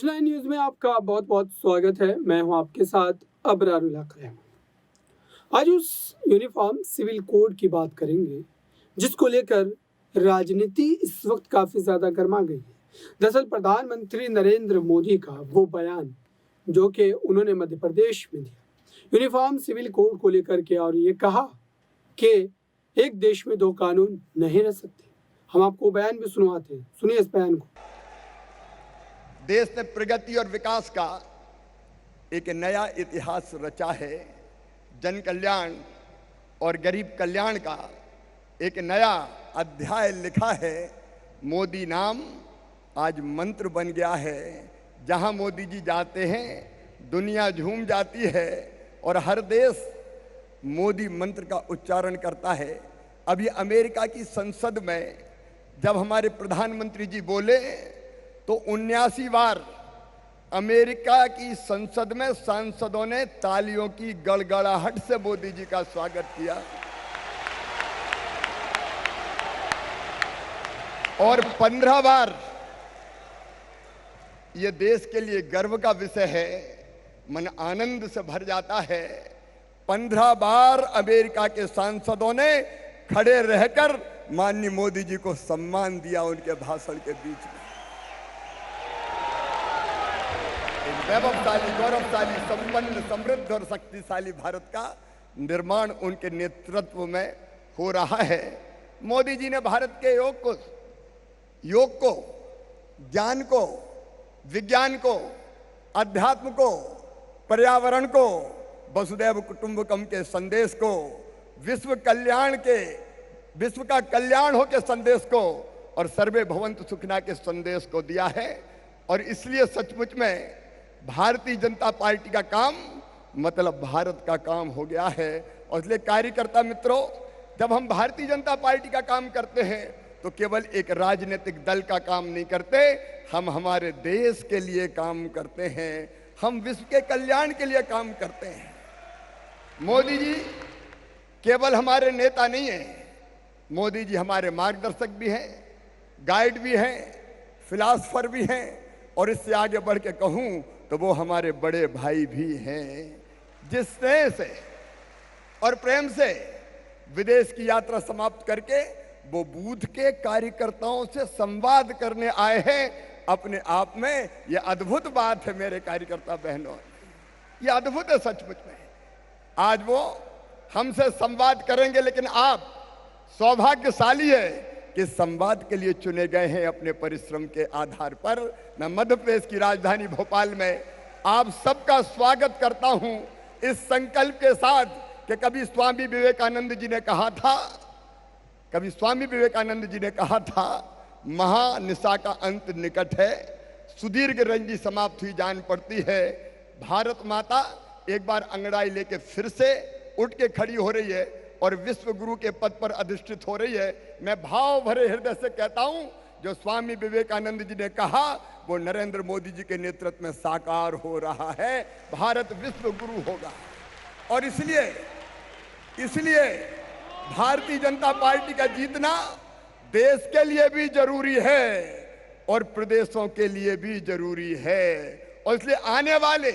Next 9 news में आपका बहुत बहुत स्वागत है। मैं हूं आपके साथ अबरारुल हक रहमान। आज उस यूनिफॉर्म सिविल कोड की बात करेंगे जिसको लेकर राजनीति इस वक्त काफी ज्यादा गर्मा गई है। दरअसल प्रधानमंत्री नरेंद्र मोदी का वो बयान जो कि उन्होंने मध्य प्रदेश में दिया यूनिफॉर्म सिविल कोड को लेकर के, और ये कहा कि एक देश में दो कानून नहीं रह सकते। हम आपको बयान भी सुनवाते हैं, सुनिए इस बयान को। देश ने प्रगति और विकास का एक नया इतिहास रचा है। जन कल्याण और गरीब कल्याण का एक नया अध्याय लिखा है। मोदी नाम आज मंत्र बन गया है। जहां मोदी जी जाते हैं दुनिया झूम जाती है और हर देश मोदी मंत्र का उच्चारण करता है। अभी अमेरिका की संसद में जब हमारे प्रधानमंत्री जी बोले तो 79 बार अमेरिका की संसद में सांसदों ने तालियों की गड़गड़ाहट से मोदी जी का स्वागत किया और 15 बार, ये देश के लिए गर्व का विषय है, मन आनंद से भर जाता है। 15 बार अमेरिका के सांसदों ने खड़े रहकर माननीय मोदी जी को सम्मान दिया उनके भाषण के बीच में। वैभवशाली, गौरवशाली, संपन्न, समृद्ध और शक्तिशाली भारत का निर्माण उनके नेतृत्व में हो रहा है। मोदी जी ने भारत के योग को, ज्ञान को, विज्ञान को, अध्यात्म को, पर्यावरण को, वसुदैव कुटुंबकम के संदेश को, विश्व का कल्याण हो के संदेश को और सर्वे भवन्तु सुखिनः के संदेश को दिया है। और इसलिए सचमुच में भारतीय जनता पार्टी का काम मतलब भारत का काम हो गया है। और इसलिए कार्यकर्ता मित्रों, जब हम भारतीय जनता पार्टी का काम करते हैं तो केवल एक राजनीतिक दल का काम नहीं करते, हम हमारे देश के लिए काम करते हैं, हम विश्व के कल्याण के लिए काम करते हैं। मोदी जी केवल हमारे नेता नहीं हैं, मोदी जी हमारे मार्गदर्शक भी हैं, गाइड भी हैं, फिलॉसफर भी हैं और इससे आगे बढ़ के कहूं तो वो हमारे बड़े भाई भी हैं। जिस स्नेह से और प्रेम से विदेश की यात्रा समाप्त करके वो बूथ के कार्यकर्ताओं से संवाद करने आए हैं, अपने आप में ये अद्भुत बात है मेरे कार्यकर्ता बहनों, ये अद्भुत है सचमुच में। आज वो हमसे संवाद करेंगे, लेकिन आप सौभाग्यशाली है कि संवाद के लिए चुने गए हैं अपने परिश्रम के आधार पर। मैं मध्य प्रदेश की राजधानी भोपाल में आप सबका स्वागत करता हूं इस संकल्प के साथ कि कभी स्वामी विवेकानंद जी ने कहा था महानिशा का अंत निकट है, सुदीर्घ रंजी समाप्त हुई जान पड़ती है। भारत माता एक बार अंगड़ाई लेके फिर से उठ के खड़ी हो रही है और विश्व गुरु के पद पर अधिष्ठित हो रही है। मैं भाव भरे हृदय से कहता हूं, जो स्वामी विवेकानंद जी ने कहा वो नरेंद्र मोदी जी के नेतृत्व में साकार हो रहा है। भारत विश्व गुरु होगा और इसलिए भारतीय जनता पार्टी का जीतना देश के लिए भी जरूरी है और प्रदेशों के लिए भी जरूरी है। और इसलिए आने वाले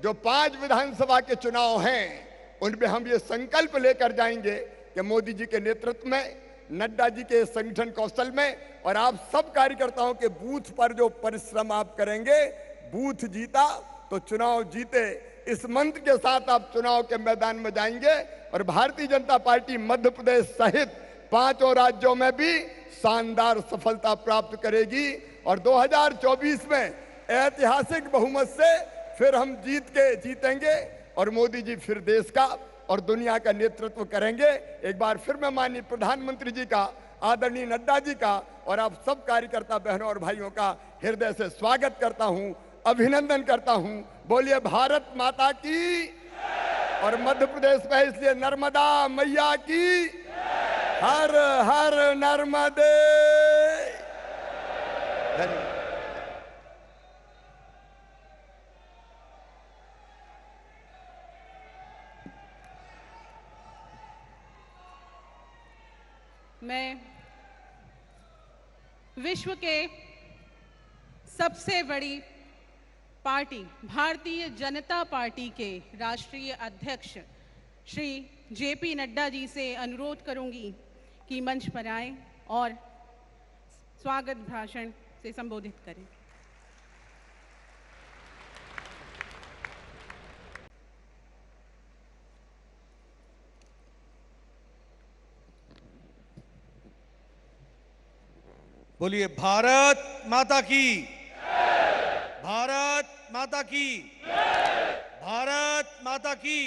जो 5 विधानसभा के चुनाव हैं उनमें हम ये संकल्प लेकर जाएंगे कि मोदी जी के नेतृत्व में, नड्डा जी के संगठन कौशल में और आप सब कार्यकर्ताओं के बूथ पर जो परिश्रम आप करेंगे, बूथ जीता तो चुनाव जीते, इस मंत्र के साथ आप चुनाव के मैदान में जाएंगे और भारतीय जनता पार्टी मध्य प्रदेश सहित 5 राज्यों में भी शानदार सफलता प्राप्त करेगी और 2024 में ऐतिहासिक बहुमत से फिर हम जीतेंगे और मोदी जी फिर देश का और दुनिया का नेतृत्व करेंगे। एक बार फिर मैं माननीय प्रधानमंत्री जी का, आदरणीय नड्डा जी का और आप सब कार्यकर्ता बहनों और भाइयों का हृदय से स्वागत करता हूं, अभिनंदन करता हूं। बोलिए भारत माता की और मध्य प्रदेश में इसलिए नर्मदा मैया की, हर हर नर्मदे। धन्यवाद। मैं विश्व के सबसे बड़ी पार्टी भारतीय जनता पार्टी के राष्ट्रीय अध्यक्ष श्री जेपी नड्डा जी से अनुरोध करूंगी कि मंच पर आएं और स्वागत भाषण से संबोधित करें। बोलिए भारत माता की, भारत माता की, भारत माता की।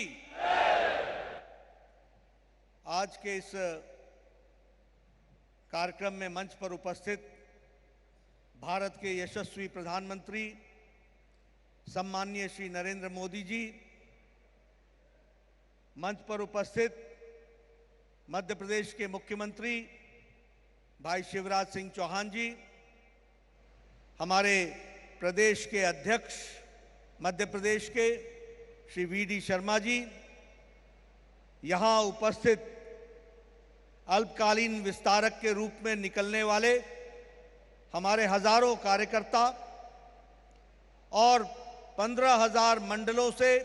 आज के इस कार्यक्रम में मंच पर उपस्थित भारत के यशस्वी प्रधानमंत्री सम्माननीय श्री नरेंद्र मोदी जी, मंच पर उपस्थित मध्य प्रदेश के मुख्यमंत्री भाई शिवराज सिंह चौहान जी, हमारे प्रदेश के अध्यक्ष मध्य प्रदेश के श्री वी.डी. शर्मा जी, यहाँ उपस्थित अल्पकालीन विस्तारक के रूप में निकलने वाले हमारे हजारों कार्यकर्ता और 15,000 मंडलों से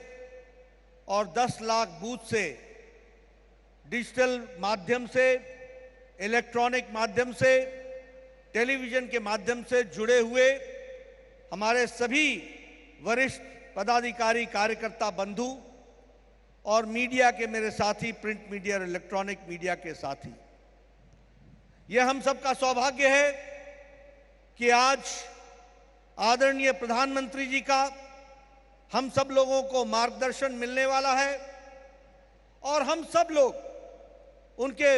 और 10 लाख बूथ से डिजिटल माध्यम से, इलेक्ट्रॉनिक माध्यम से, टेलीविजन के माध्यम से जुड़े हुए हमारे सभी वरिष्ठ पदाधिकारी, कार्यकर्ता बंधु और मीडिया के मेरे साथी, प्रिंट मीडिया और इलेक्ट्रॉनिक मीडिया के साथी, यह हम सबका सौभाग्य है कि आज आदरणीय प्रधानमंत्री जी का हम सब लोगों को मार्गदर्शन मिलने वाला है और हम सब लोग उनके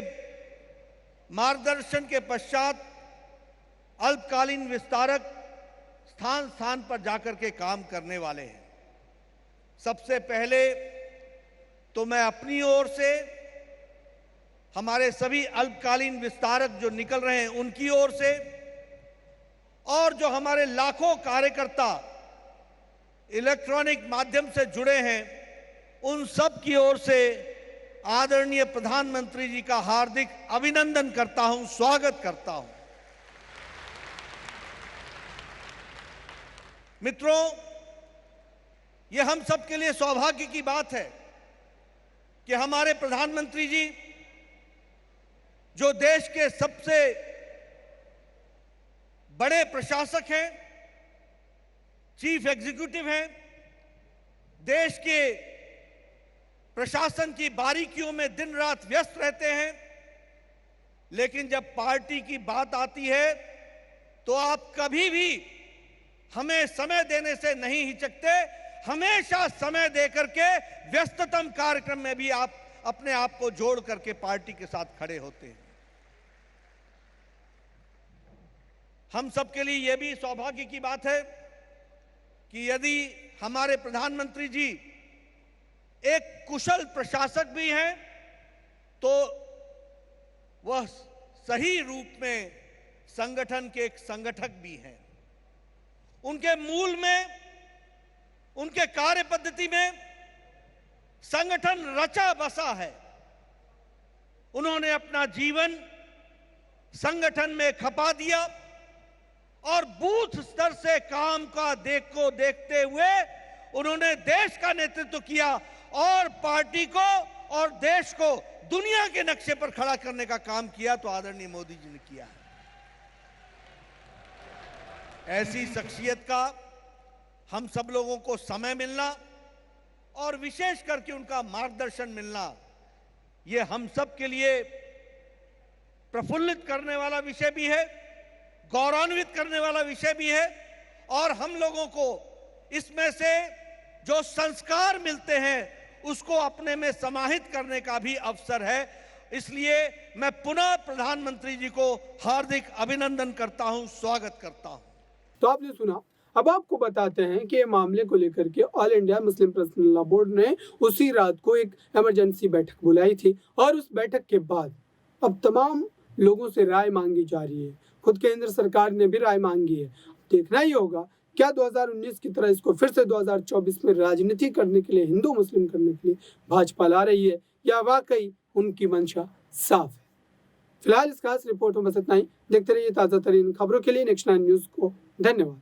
मार्गदर्शन के पश्चात अल्पकालीन विस्तारक स्थान स्थान पर जाकर के काम करने वाले हैं। सबसे पहले तो मैं अपनी ओर से हमारे सभी अल्पकालीन विस्तारक जो निकल रहे हैं उनकी ओर से और जो हमारे लाखों कार्यकर्ता इलेक्ट्रॉनिक माध्यम से जुड़े हैं उन सब की ओर से आदरणीय प्रधानमंत्री जी का हार्दिक अभिनंदन करता हूं, स्वागत करता हूं। मित्रों, यह हम सब के लिए सौभाग्य की बात है कि हमारे प्रधानमंत्री जी, जो देश के सबसे बड़े प्रशासक हैं, चीफ एग्जीक्यूटिव हैं, देश के प्रशासन की बारीकियों में दिन रात व्यस्त रहते हैं, लेकिन जब पार्टी की बात आती है तो आप कभी भी हमें समय देने से नहीं हिचकते। हमेशा समय देकर के व्यस्ततम कार्यक्रम में भी आप अपने आप को जोड़ करके पार्टी के साथ खड़े होते हैं। हम सबके लिए यह भी सौभाग्य की बात है कि यदि हमारे प्रधानमंत्री जी एक कुशल प्रशासक भी हैं तो वह सही रूप में संगठन के एक संगठक भी हैं। उनके मूल में, उनके कार्य पद्धति में संगठन रचा बसा है। उन्होंने अपना जीवन संगठन में खपा दिया और बूथ स्तर से काम का देखते हुए उन्होंने देश का नेतृत्व किया और पार्टी को और देश को दुनिया के नक्शे पर खड़ा करने का काम किया तो आदरणीय मोदी जी ने किया है। ऐसी शख्सियत का हम सब लोगों को समय मिलना और विशेष करके उनका मार्गदर्शन मिलना, ये हम सब के लिए प्रफुल्लित करने वाला विषय भी है, गौरवान्वित करने वाला विषय भी है और हम लोगों को इसमें से जो संस्कार मिलते हैं उसको अपने में समाहित करने का भी अवसर है। इसलिए मैं पुनः प्रधानमंत्री जी को हार्दिक अभिनंदन करता हूं, स्वागत करता हूं। तो आपने सुना। अब आपको बताते हैं कि ये मामले को लेकर के all India Muslim personal law board ने उसी रात को एक इमरजेंसी बैठक बुलाई थी और उस बैठक के बाद अब तमाम लोगों से राय मांगी जा रही है। खुद केंद्र सरकार ने भी राय मांगी है। देखना ही होगा क्या 2019 की तरह इसको फिर से 2024 में राजनीति करने के लिए, हिंदू मुस्लिम करने के लिए भाजपा ला रही है या वाकई उनकी मंशा साफ है। फिलहाल इस खास रिपोर्ट में बस इतना ही। देखते रहिए ताज़ा तरीन खबरों के लिए नेक्स्ट 9 न्यूज़ को। धन्यवाद।